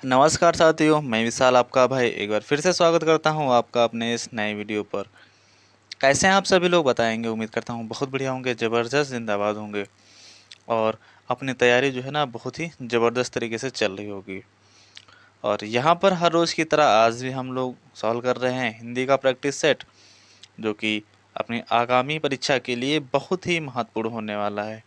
नमस्कार साथियों, मैं विशाल आपका भाई एक बार फिर से स्वागत करता हूं आपका अपने इस नए वीडियो पर। कैसे हैं आप सभी लोग बताएंगे। उम्मीद करता हूं बहुत बढ़िया होंगे, ज़बरदस्त जिंदाबाद होंगे और अपनी तैयारी जो है ना बहुत ही ज़बरदस्त तरीके से चल रही होगी। और यहाँ पर हर रोज़ की तरह आज भी हम लोग सॉल्व कर रहे हैं हिंदी का प्रैक्टिस सेट, जो कि अपनी आगामी परीक्षा के लिए बहुत ही महत्वपूर्ण होने वाला है।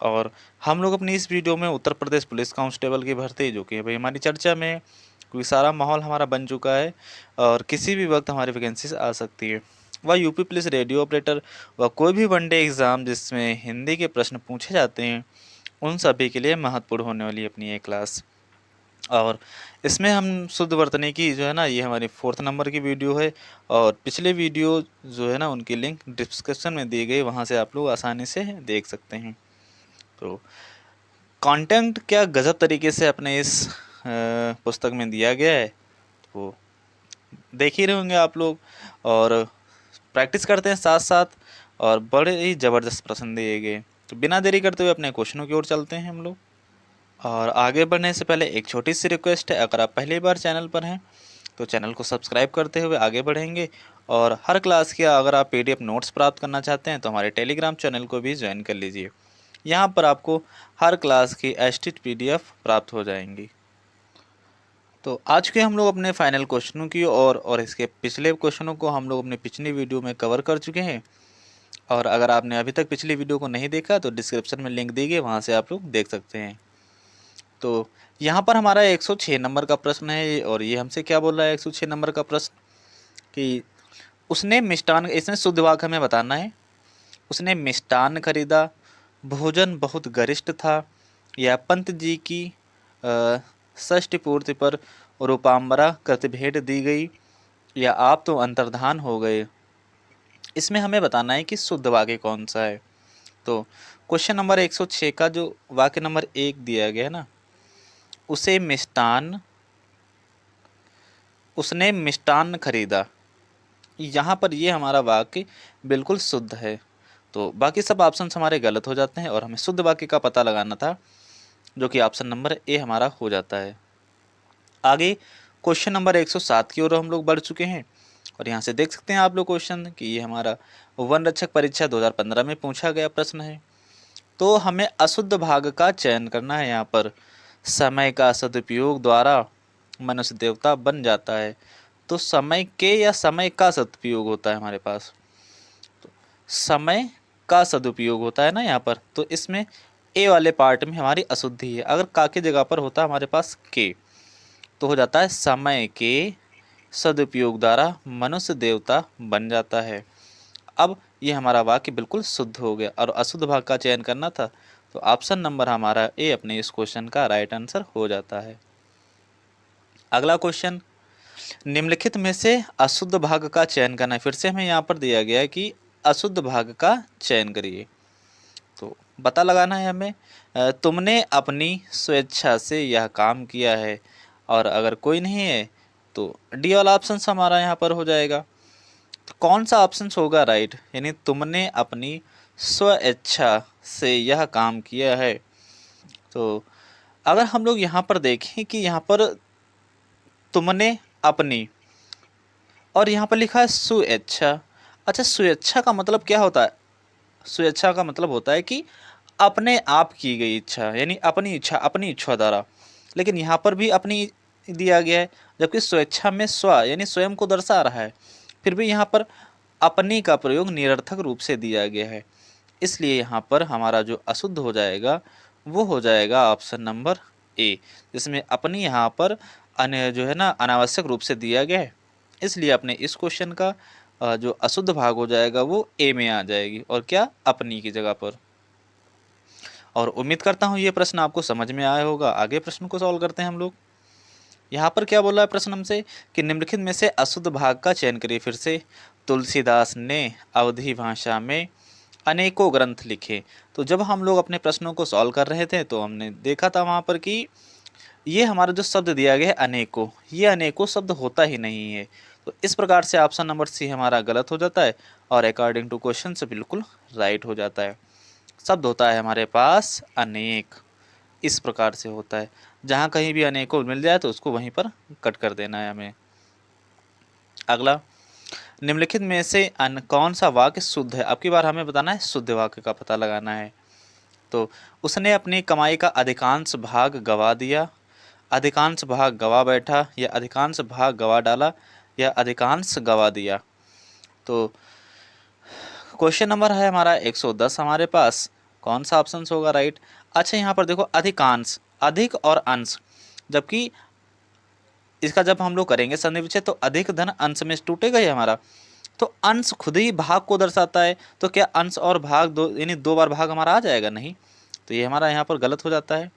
और हम लोग अपनी इस वीडियो में उत्तर प्रदेश पुलिस कांस्टेबल की भर्ती, जो कि अभी हमारी चर्चा में है, क्योंकि सारा माहौल हमारा बन चुका है और किसी भी वक्त हमारी वैकेंसीज आ सकती है। वह यूपी पुलिस रेडियो ऑपरेटर व कोई भी वनडे एग्ज़ाम जिसमें हिंदी के प्रश्न पूछे जाते हैं, उन सभी के लिए महत्वपूर्ण होने वाली अपनी ये क्लास। और इसमें हम शुद्ध वर्तनी की जो है ना, ये हमारी 4th नंबर की वीडियो है। और पिछले वीडियो जो है ना, उनकी लिंक डिस्क्रिप्शन में दी गई, वहाँ से आप लोग आसानी से देख सकते हैं। तो कंटेंट क्या गजब तरीके से अपने इस पुस्तक में दिया गया है, तो देख ही रहे होंगे आप लोग। और प्रैक्टिस करते हैं साथ साथ, और बड़े ही ज़बरदस्त प्रश्न दिए गए। तो बिना देरी करते हुए अपने क्वेश्चनों की ओर चलते हैं हम लोग। और आगे बढ़ने से पहले एक छोटी सी रिक्वेस्ट है, अगर आप पहली बार चैनल पर हैं तो चैनल को सब्सक्राइब करते हुए आगे बढ़ेंगे। और हर क्लास के अगर आप पीडीएफ नोट्स प्राप्त करना चाहते हैं तो हमारे टेलीग्राम चैनल को भी ज्वाइन कर लीजिए। यहाँ पर आपको हर क्लास की एडिटेड पीडीएफ प्राप्त हो जाएंगी। तो आज के हम लोग अपने फाइनल क्वेश्चनों की और इसके पिछले क्वेश्चनों को हम लोग अपने पिछली वीडियो में कवर कर चुके हैं। और अगर आपने अभी तक पिछली वीडियो को नहीं देखा तो डिस्क्रिप्शन में लिंक दी गई, वहाँ से आप लोग देख सकते हैं। तो यहाँ पर हमारा 106 नंबर का प्रश्न है, और ये हमसे क्या बोल रहा है 106 नंबर का प्रश्न, कि उसने मिष्टान, इसमें शुद्ध वाक्य हमें बताना है। उसने मिष्टान खरीदा, भोजन बहुत गरिष्ठ था, या पंत जी की षष्ठी पूर्ति पर रूपाम्बरा कृत भेंट दी गई, या आप तो अंतर्धान हो गए। इसमें हमें बताना है कि शुद्ध वाक्य कौन सा है। तो क्वेश्चन नंबर 106 का जो वाक्य नंबर 1 दिया गया है ना, उसे मिष्टान, उसने मिष्टान खरीदा, यहाँ पर ये हमारा वाक्य बिल्कुल शुद्ध है। तो बाकी सब ऑप्शन हमारे गलत हो जाते हैं और हमें शुद्ध वाक्य का पता लगाना था, जो कि ऑप्शन नंबर ए हमारा हो जाता है। आगे क्वेश्चन नंबर 107 की ओर हम लोग बढ़ चुके हैं। और यहाँ से देख सकते हैं आप लोग क्वेश्चन कि ये हमारा वन रक्षक परीक्षा 2015 में पूछा गया प्रश्न है। तो हमें अशुद्ध भाग का चयन करना है। यहाँ पर समय का सदुपयोग द्वारा मनुष्य देवता बन जाता है। तो समय के या समय का सदुपयोग होता है हमारे पास, तो समय का सदुपयोग होता है ना यहाँ पर। तो इसमें ए वाले पार्ट में हमारी अशुद्धि है। अगर का की जगह पर होता है हमारे पास के, तो हो जाता है समय के सदुपयोग द्वारा मनुष्य देवता बन जाता है। अब ये हमारा वाक्य बिल्कुल शुद्ध हो गया और अशुद्ध भाग का चयन करना था, तो ऑप्शन नंबर हमारा ए अपने इस क्वेश्चन का राइट आंसर हो जाता है। अगला क्वेश्चन, निम्नलिखित में से अशुद्ध भाग का चयन करना है। फिर से हमें यहाँ पर दिया गया है कि अशुद्ध भाग का चयन करिए। तो पता लगाना है हमें, तुमने अपनी स्वेच्छा से यह काम किया है, और अगर कोई नहीं है तो डी वाला ऑप्शन हमारा यहाँ पर हो जाएगा। तो कौन सा ऑप्शन होगा राइट, यानी तुमने अपनी स्व इच्छा से यह काम किया है। तो अगर हम लोग यहाँ पर देखें कि यहाँ पर तुमने अपनी, और यहाँ पर लिखा है स्वेच्छा। अच्छा, स्वेच्छा का मतलब क्या होता है? स्वेच्छा का मतलब होता है कि अपने आप की गई इच्छा, यानी अपनी इच्छा, अपनी इच्छा द्वारा। लेकिन यहाँ पर भी अपनी दिया गया है, जबकि स्वेच्छा में स्व यानी स्वयं को दर्शा रहा है, फिर भी यहाँ पर अपनी का प्रयोग निरर्थक रूप से दिया गया है। इसलिए यहाँ पर हमारा जो अशुद्ध हो जाएगा वो हो जाएगा ऑप्शन नंबर ए, जिसमें अपनी यहाँ पर अन्य जो है ना अनावश्यक रूप से दिया गया है। इसलिए अपने इस क्वेश्चन का जो अशुद्ध भाग हो जाएगा वो ए में आ जाएगी, और क्या, अपनी की जगह पर। और उम्मीद करता हूँ ये प्रश्न आपको समझ में आया होगा। आगे प्रश्न को सॉल्व करते हैं हम लोग। यहाँ पर क्या बोला है प्रश्न हमसे, कि निम्नलिखित में से अशुद्ध भाग का चयन करिए। फिर से, तुलसीदास ने अवधी भाषा में अनेकों ग्रंथ लिखे। तो जब हम लोग अपने प्रश्नों को सॉल्व कर रहे थे तो हमने देखा था वहाँ पर कि ये हमारा जो शब्द दिया गया है अनेकों, ये अनेकों शब्द होता ही नहीं है। तो इस प्रकार से ऑप्शन नंबर सी हमारा गलत हो जाता है और अकॉर्डिंग टू क्वेश्चन से बिल्कुल राइट हो जाता है। शब्द होता है हमारे पास अनेक। इस प्रकार से होता है, जहाँ कहीं भी अनेकों मिल जाए तो उसको वहीं पर कट कर देना है हमें। अगला, निम्नलिखित में से कौन सा वाक्य शुद्ध है? अब की बार हमें बताना है शुद्ध वाक्य का पता लगाना है। तो उसने अपनी कमाई का अधिकांश भाग गवा दिया, अधिकांश भाग गवा बैठा, या अधिकांश भाग गवा डाला, या अधिकांश गवा दिया। तो क्वेश्चन नंबर है हमारा 110 हमारे पास, कौन सा ऑप्शन होगा राइट? अच्छा, यहाँ पर देखो अधिकांश, अधिक और अंश, जबकि इसका जब हम लोग करेंगे संधि विच्छेद तो अधिक धन अंश में टूटेगा ही हमारा, तो अंश खुद ही भाग को दर्शाता है, तो क्या अंश और भाग दो यानी दो बार भाग हमारा आ जाएगा? नहीं, तो ये हमारा यहाँ पर गलत हो जाता है,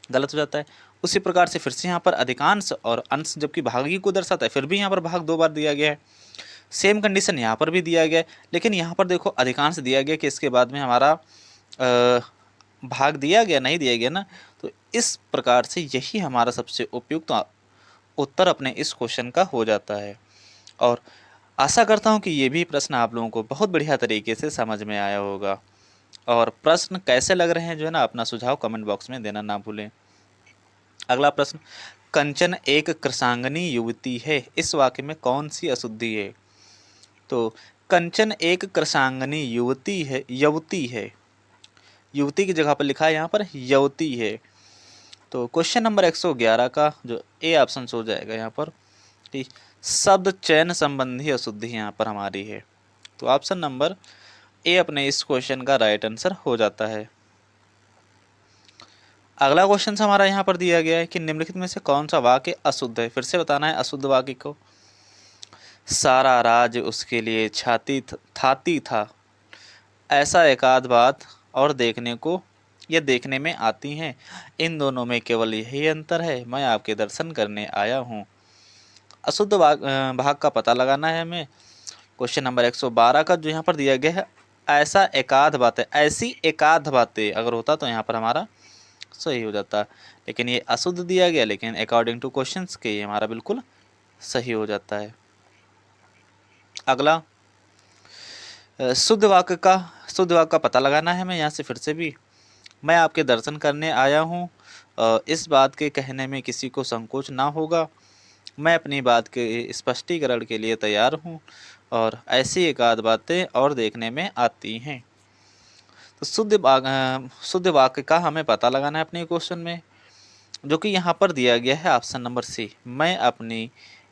गलत हो जाता है। उसी प्रकार से फिर से यहाँ पर अधिकांश और अंश जबकि भागी को दर्शाता है, फिर भी यहाँ पर भाग दो बार दिया गया है। सेम कंडीशन यहाँ पर भी दिया गया है, लेकिन यहाँ पर देखो अधिकांश दिया गया कि इसके बाद में हमारा भाग दिया गया, नहीं दिया गया ना। तो इस प्रकार से यही हमारा सबसे उपयुक्त उत्तर अपने इस क्वेश्चन का हो जाता है। और आशा करता हूँ कि ये भी प्रश्न आप लोगों को बहुत बढ़िया तरीके से समझ में आया होगा। और प्रश्न कैसे लग रहे हैं जो है ना, अपना सुझाव कमेंट बॉक्स में देना ना भूलें। अगला प्रश्न, कंचन एक कृषांगनी युवती है, इस वाक्य में कौन सी अशुद्धि है? तो कंचन एक कृषांगनी युवती है, युवती है, युवती की जगह पर लिखा है यहाँ पर युवती है। तो क्वेश्चन नंबर 111 का जो ए ऑप्शन हो जाएगा यहाँ पर, शब्द चयन संबंधी अशुद्धि यहाँ पर हमारी है। तो ऑप्शन नंबर ए अपने इस क्वेश्चन का राइट आंसर हो जाता है। अगला क्वेश्चन हमारा यहाँ पर दिया गया है कि निम्नलिखित में से कौन सा वाक्य अशुद्ध है? फिर से बताना है अशुद्ध वाक्य को। सारा राज उसके लिए थाती था, ऐसा एकाध बात और देखने को या देखने में आती हैं, इन दोनों में केवल यही अंतर है, मैं आपके दर्शन करने आया हूँ। अशुद्ध भाग का पता लगाना है हमें। क्वेश्चन नंबर 112 का जो यहाँ पर दिया गया है, ऐसा एकाध बातें, ऐसी एकाध बातें अगर होता तो यहाँ पर हमारा सही हो जाता, लेकिन ये अशुद्ध दिया गया, लेकिन अकॉर्डिंग टू क्वेश्चंस के ये हमारा बिल्कुल सही हो जाता है। अगला, शुद्ध वाक्य का पता लगाना है हमें। यहाँ से फिर से भी, मैं आपके दर्शन करने आया हूँ, इस बात के कहने में किसी को संकोच ना होगा, मैं अपनी बात के स्पष्टीकरण के लिए तैयार हूँ, और ऐसी एकाध बातें और देखने में आती हैं। तो शुद्ध वाक्य का हमें पता लगाना है अपने क्वेश्चन में, जो कि यहाँ पर दिया गया है ऑप्शन नंबर सी, मैं अपनी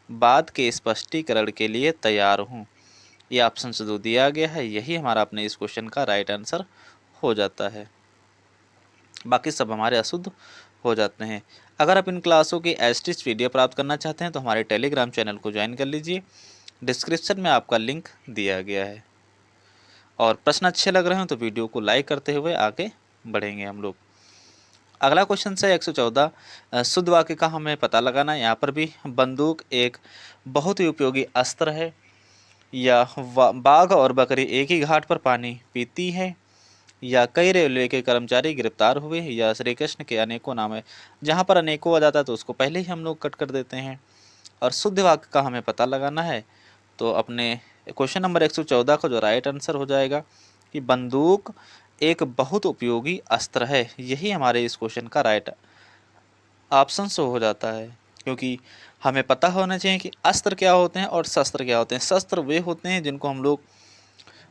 बात के स्पष्टीकरण के लिए तैयार हूँ। ये ऑप्शन से जो दिया गया है यही हमारा अपने इस क्वेश्चन का राइट आंसर हो जाता है, बाकी सब हमारे अशुद्ध हो जाते हैं। अगर आप इन क्लासों की एसटीज वीडियो प्राप्त करना चाहते हैं तो हमारे टेलीग्राम चैनल को ज्वाइन कर लीजिए, डिस्क्रिप्शन में आपका लिंक दिया गया है। और प्रश्न अच्छे लग रहे हो तो वीडियो को लाइक करते हुए आगे बढ़ेंगे हम लोग। अगला क्वेश्चन से 114, शुद्ध वाक्य का हमें पता लगाना है। यहाँ पर भी बंदूक एक बहुत ही उपयोगी अस्त्र है, या बाघ और बकरी एक ही घाट पर पानी पीती है, या कई रेलवे के कर्मचारी गिरफ्तार हुए, या श्री कृष्ण के अनेकों नाम है। जहाँ पर अनेकों आ जाता है तो उसको पहले ही हम लोग कट कर देते हैं। और शुद्ध वाक्य का हमें पता लगाना है, तो अपने क्वेश्चन नंबर 114 का जो राइट आंसर हो जाएगा कि बंदूक एक बहुत उपयोगी अस्त्र है, यही हमारे इस क्वेश्चन का राइट ऑप्शन से हो जाता है। क्योंकि हमें पता होना चाहिए कि अस्त्र क्या होते हैं और शस्त्र क्या होते हैं। शस्त्र वे होते हैं जिनको हम लोग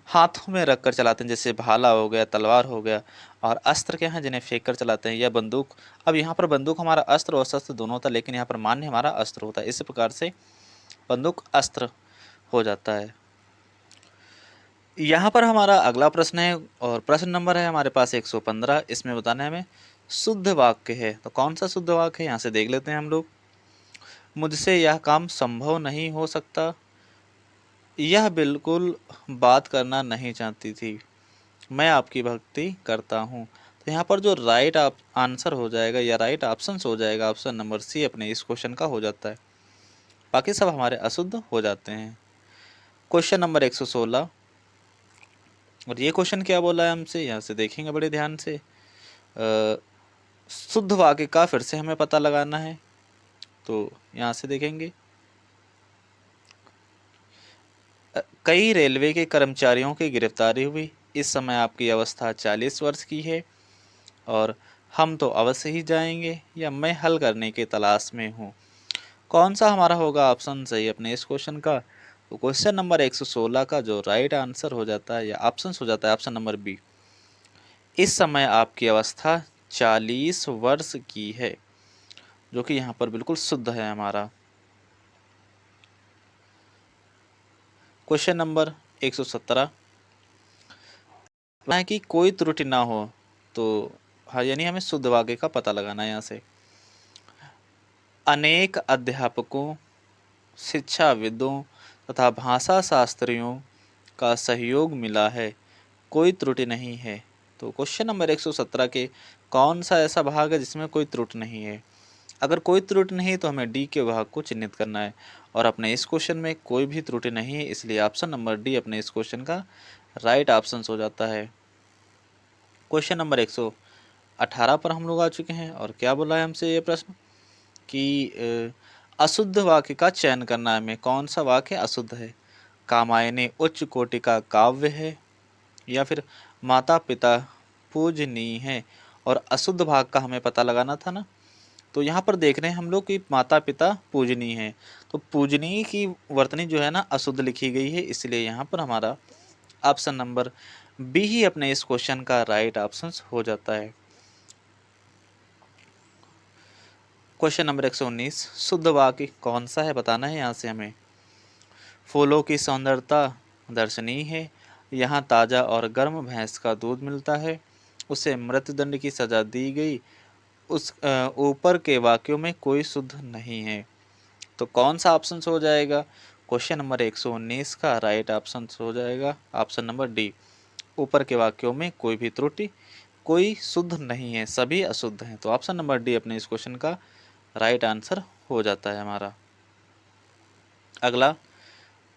हाथों में रख कर चलाते हैं, जैसे भाला हो गया, तलवार हो गया, और अस्त्र क्या हैं जिन्हें फेंक कर चलाते हैं, या बंदूक। अब यहाँ पर बंदूक हमारा अस्त्र और शस्त्र दोनों होता है, लेकिन यहाँ पर मान्य हमारा अस्त्र होता है, इस प्रकार से बंदूक अस्त्र हो जाता है। यहाँ पर हमारा अगला प्रश्न है, और प्रश्न नंबर है हमारे पास 115। इसमें बताना है हमें शुद्ध वाक्य है, तो कौन सा शुद्ध वाक्य है यहाँ से देख लेते हैं हम लोग। मुझसे यह काम संभव नहीं हो सकता, यह बिल्कुल बात करना नहीं चाहती थी, मैं आपकी भक्ति करता हूँ। तो यहाँ पर जो राइट आंसर हो जाएगा या राइट ऑप्शन हो जाएगा ऑप्शन नंबर सी अपने इस क्वेश्चन का हो जाता है, बाकी सब हमारे अशुद्ध हो जाते हैं। क्वेश्चन नंबर 116, और ये क्वेश्चन क्या बोला है हमसे, यहाँ से देखेंगे बड़े ध्यान से। शुद्ध वाक्य का फिर से हमें पता लगाना है, तो यहाँ से देखेंगे कई रेलवे के कर्मचारियों की गिरफ्तारी हुई, इस समय आपकी अवस्था 40 वर्ष की है, और हम तो अवश्य ही जाएंगे, या मैं हल करने की तलाश में हूँ। कौन सा हमारा होगा ऑप्शन सही अपने इस क्वेश्चन का? तो क्वेश्चन नंबर 116 का जो राइट आंसर हो जाता है या ऑप्शन हो जाता है ऑप्शन नंबर बी। इस समय आपकी अवस्था 40 वर्ष की है, जो कि यहाँ पर बिल्कुल शुद्ध है हमारा। क्वेश्चन नंबर 117 है कि कोई त्रुटि ना हो, तो हाँ यानी हमें शुद्ध वाक्य का पता लगाना है यहाँ से। अनेक अध्यापकों, शिक्षाविदों तथा भाषा शास्त्रियों का सहयोग मिला है, कोई त्रुटि नहीं है। तो क्वेश्चन नंबर 117 के कौन सा ऐसा भाग है जिसमें कोई त्रुटि नहीं है? अगर कोई त्रुटि नहीं तो हमें डी के भाग को चिन्हित करना है, और अपने इस क्वेश्चन में कोई भी त्रुटि नहीं है, इसलिए ऑप्शन नंबर डी अपने इस क्वेश्चन का राइट ऑप्शन हो जाता है। क्वेश्चन नंबर 118 पर हम लोग आ चुके हैं, और क्या बोला है हमसे ये प्रश्न कि अशुद्ध वाक्य का चयन करना है हमें। कौन सा वाक्य अशुद्ध है? कामायनी उच्च कोटि का काव्य है, या फिर माता पिता पूजनीय है। और अशुद्ध भाग का हमें पता लगाना था ना, तो यहाँ पर देख रहे हैं हम लोग कि माता पिता पूजनीय है, तो पूजनीय की वर्तनी जो है ना अशुद्ध लिखी गई है, इसलिए यहाँ पर हमारा ऑप्शन नंबर बी ही अपने इस क्वेश्चन का राइट ऑप्शन हो जाता है। क्वेश्चन नंबर 119 शुद्ध वाक्य कौन सा है बताना है यहाँ से हमें। फूलों की सौंदर्यता दर्शनीय है, यहाँ ताज़ा और गर्म भैंस का दूध मिलता है, उसे मृत्युदंड की सजा दी गई, उस ऊपर के वाक्यों में कोई शुद्ध नहीं है। तो कौन सा ऑप्शन हो जाएगा? क्वेश्चन नंबर 119 का राइट ऑप्शन हो जाएगा ऑप्शन नंबर डी। ऊपर के वाक्यों में कोई भी त्रुटि, कोई शुद्ध नहीं है, सभी अशुद्ध हैं। तो ऑप्शन नंबर डी अपने इस क्वेश्चन का राइट आंसर हो जाता है हमारा। अगला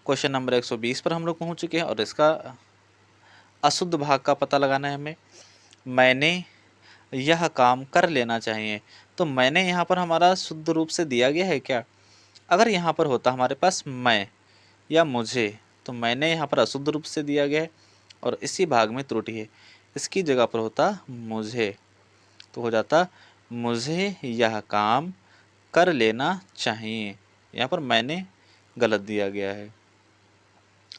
क्वेश्चन नंबर 120 पर हम लोग पहुंच चुके हैं, और इसका अशुद्ध भाग का पता लगाना है हमें। मैंने यह काम कर लेना चाहिए, तो मैंने यहाँ पर हमारा शुद्ध रूप से दिया गया है क्या? अगर यहाँ पर होता हमारे पास मैं या मुझे, तो मैंने यहाँ पर अशुद्ध रूप से दिया गया है और इसी भाग में त्रुटि है, इसकी जगह पर होता मुझे, तो हो जाता मुझे यह काम कर लेना चाहिए। यहाँ पर मैंने गलत दिया गया है।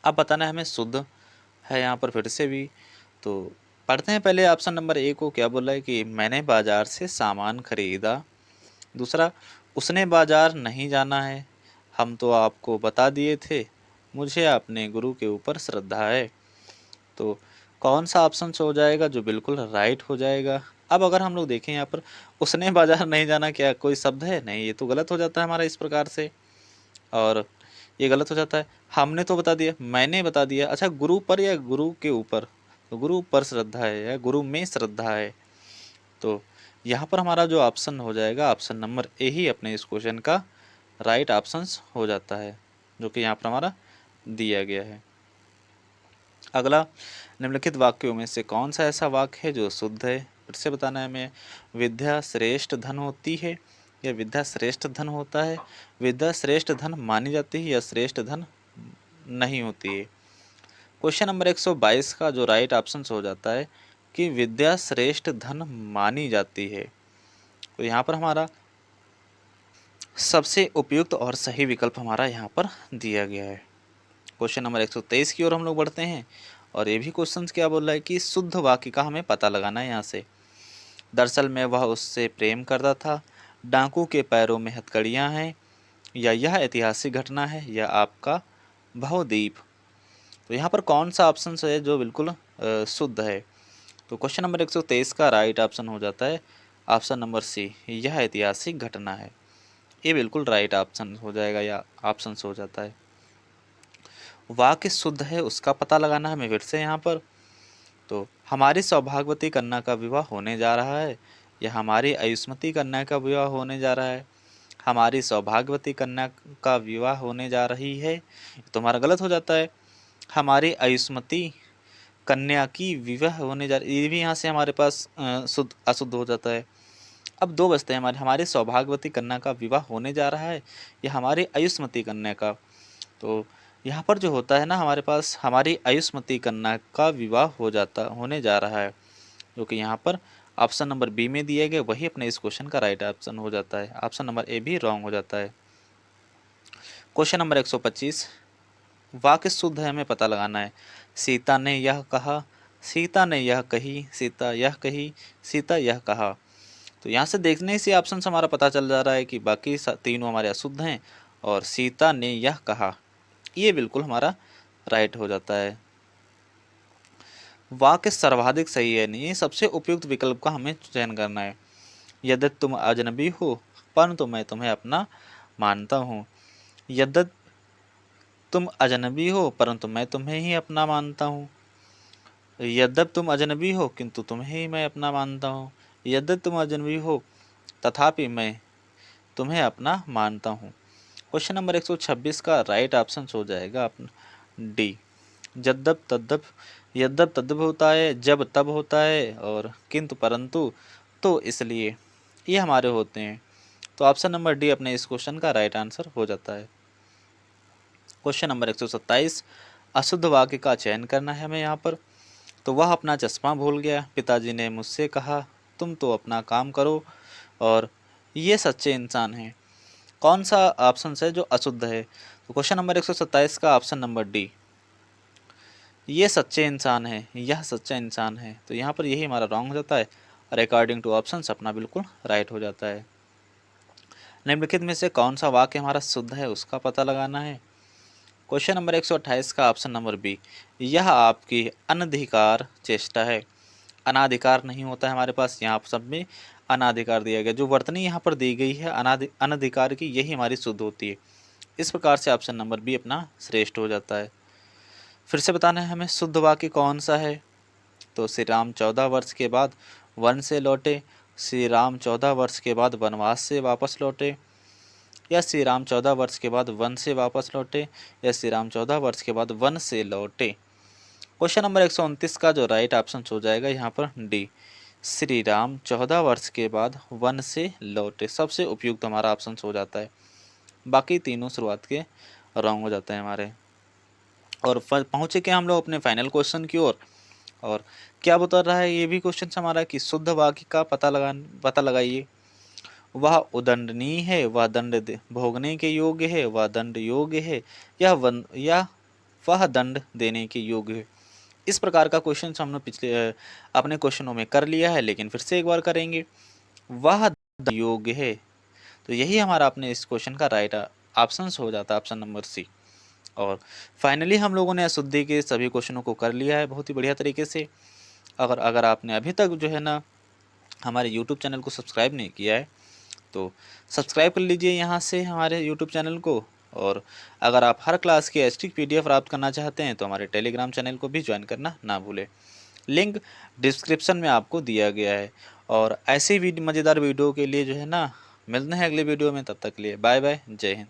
अब बताना है हमें शुद्ध है यहाँ पर फिर से भी, तो पढ़ते हैं पहले ऑप्शन नंबर ए को। क्या बोला है कि मैंने बाजार से सामान खरीदा। दूसरा, उसने बाजार नहीं जाना है, हम तो आपको बता दिए थे, मुझे अपने गुरु के ऊपर श्रद्धा है। तो कौन सा ऑप्शन हो जाएगा जो बिल्कुल राइट हो जाएगा? अब अगर हम लोग देखें यहाँ पर उसने बाजार नहीं जाना, क्या कोई शब्द है? नहीं, ये तो गलत हो जाता है हमारा इस प्रकार से, और ये गलत हो जाता है। हमने तो बता दिया, मैंने बता दिया। अच्छा, गुरु पर या गुरु के ऊपर? तो गुरु पर श्रद्धा है या गुरु में श्रद्धा है। तो यहाँ पर हमारा जो ऑप्शन हो जाएगा ऑप्शन नंबर ए ही अपने इस क्वेश्चन का राइट ऑप्शन हो जाता है, जो कि यहाँ पर हमारा दिया गया है। अगला, निम्नलिखित वाक्यों में से कौन सा ऐसा वाक्य है जो शुद्ध है? फिर से बताना है हमें। विद्या श्रेष्ठ धन होती है, या विद्या श्रेष्ठ धन होता है? विद्या श्रेष्ठ धन मानी जाती है या श्रेष्ठ धन नहीं होती है? क्वेश्चन नंबर 122 का जो राइट ऑप्शन हो जाता है कि विद्या श्रेष्ठ धन मानी जाती है। तो यहाँ पर हमारा सबसे उपयुक्त और सही विकल्प हमारा यहाँ पर दिया गया है। क्वेश्चन नंबर 123 की ओर हम लोग बढ़ते हैं, और ये भी क्वेश्चन क्या बोल रहा है कि शुद्ध वाक्य का हमें पता लगाना है यहाँ से। दरअसल में वह उससे प्रेम करता था, डाकू के पैरों में हथकड़ियाँ हैं, या यह ऐतिहासिक घटना है, या आपका भवदीप। तो यहाँ पर कौन सा ऑप्शन है जो बिल्कुल शुद्ध है? तो क्वेश्चन नंबर 123 का राइट ऑप्शन हो जाता है ऑप्शन नंबर सी, यह ऐतिहासिक घटना है। ये बिल्कुल राइट ऑप्शन हो जाएगा या ऑप्शन हो जाता है। वाक्य शुद्ध है उसका पता लगाना है हमें फिर से यहाँ पर। तो हमारी सौभाग्यवती कन्या का विवाह होने जा रहा है, या हमारी आयुष्मती कन्या का विवाह होने जा रहा है? हमारी सौभाग्यवती कन्या का विवाह होने जा रही है, तो हमारा गलत हो जाता है। हमारी आयुष्मती कन्या की विवाह होने जा रही, ये भी यहाँ से हमारे पास शुद्ध अशुद्ध हो जाता है। अब दो बचते हैं हमारी सौभाग्यवती कन्या का विवाह होने जा रहा है, या हमारी आयुष्मती कन्या का। तो यहाँ पर जो होता है ना हमारे पास हमारी आयुष्मती कन्या का विवाह होने जा रहा है, जो कि यहाँ पर ऑप्शन नंबर बी में दिए गए वही अपने इस क्वेश्चन का राइट ऑप्शन हो जाता है। ऑप्शन नंबर ए भी रॉन्ग हो जाता है। क्वेश्चन नंबर 125, वाक्य शुद्ध है हमें पता लगाना है। सीता ने यह कहा, सीता ने यह कही, सीता यह कही, सीता यह कहा। तो यहाँ से देखने से ऑप्शन से हमारा पता चल जा रहा है कि बाकी तीनों हमारे अशुद्ध हैं और सीता ने यह कहा ये बिल्कुल हमारा राइट हो जाता है। वाक्य सर्वाधिक सही है नहीं, सबसे उपयुक्त विकल्प का हमें चयन करना है। यद्यपि तुम अजनबी हो परंतु मैं तुम्हें अपना मानता हूँ। यद्यपि तुम अजनबी हो परंतु मैं तुम्हें ही अपना मानता हूँ। यद्यपि तुम अजनबी हो किंतु तुम्हें ही मैं अपना मानता हूँ। यद्यपि तुम अजनबी हो तथापि मैं तुम्हें अपना मानता हूँ। क्वेश्चन नंबर 126 का राइट ऑप्शन हो जाएगा अपना डी। यद्यप तद्यप, यद्यप तद्यप होता है, जब तब होता है और किंतु परंतु तो इसलिए, ये हमारे होते हैं। तो ऑप्शन नंबर डी अपने इस क्वेश्चन का राइट आंसर हो जाता है। क्वेश्चन नंबर 127, अशुद्ध वाक्य का चयन करना है हमें यहाँ पर। तो वह अपना चश्मा भूल गया, पिताजी ने मुझसे कहा तुम तो अपना काम करो और ये सच्चे इंसान हैं। कौन सा ऑप्शन है जो अशुद्ध है? तो क्वेश्चन नंबर 127 का ऑप्शन नंबर डी, ये सच्चे इंसान है, यह सच्चा इंसान है। तो यहाँ पर यही हमारा रॉन्ग हो जाता है और अकॉर्डिंग टू ऑप्शन अपना बिल्कुल राइट हो जाता है। निम्नलिखित में से कौन सा वाक्य हमारा शुद्ध है उसका पता लगाना है। क्वेश्चन नंबर 128 का ऑप्शन नंबर बी, यह आपकी अनधिकार चेष्टा है। अनाधिकार नहीं होता है हमारे पास, यहाँ सब में अनाधिकार दिया गया। जो वर्तनी यहाँ पर दी गई है अनधिकार की, यही हमारी शुद्ध होती है। इस प्रकार से ऑप्शन नंबर बी अपना श्रेष्ठ हो जाता है। फिर से बताना है हमें शुद्ध वाक्य कौन सा है। तो श्री राम 14 वर्ष के बाद वन से लौटे, श्री राम 14 वर्ष के बाद वनवास से वापस लौटे, या श्री राम 14 वर्ष के बाद वन से वापस लौटे, या श्री राम 14 वर्ष के बाद वन से लौटे। क्वेश्चन नंबर 129 का जो राइट ऑप्शन हो जाएगा यहाँ पर डी, श्री राम 14 वर्ष के बाद वन से लौटे। सबसे उपयुक्त हमारा ऑप्शन हो जाता है। बाकी तीनों शुरुआत के रॉन्ग हो जाते हैं हमारे। और पहुँचे क्या हम लोग अपने फाइनल क्वेश्चन की ओर। और क्या बता रहा है ये भी क्वेश्चन हमारा कि शुद्ध वाक्य का पता लगाइए। वह उदंडनीय है, वह दंड भोगने के योग्य है, वह दंड योग्य है, या वह दंड देने के योग्य है। इस प्रकार का क्वेश्चन हमने पिछले अपने क्वेश्चनों में कर लिया है, लेकिन फिर से एक बार करेंगे। वह दंड योग्य है, तो यही हमारा अपने इस क्वेश्चन का राइट ऑप्शन हो जाता है, ऑप्शन नंबर सी। और फाइनली हम लोगों ने अशुद्धि के सभी क्वेश्चनों को कर लिया है बहुत ही बढ़िया तरीके से। अगर आपने अभी तक जो है ना हमारे यूट्यूब चैनल को सब्सक्राइब नहीं किया है तो सब्सक्राइब कर लीजिए यहाँ से हमारे यूट्यूब चैनल को। और अगर आप हर क्लास की एचटी PDF प्राप्त करना चाहते हैं तो हमारे टेलीग्राम चैनल को भी ज्वाइन करना ना भूलें। लिंक डिस्क्रिप्शन में आपको दिया गया है। और ऐसे ही मज़ेदार वीडियो के लिए जो है ना मिलते हैं अगले वीडियो में। तब तक के लिए बाय बाय, जय हिंद।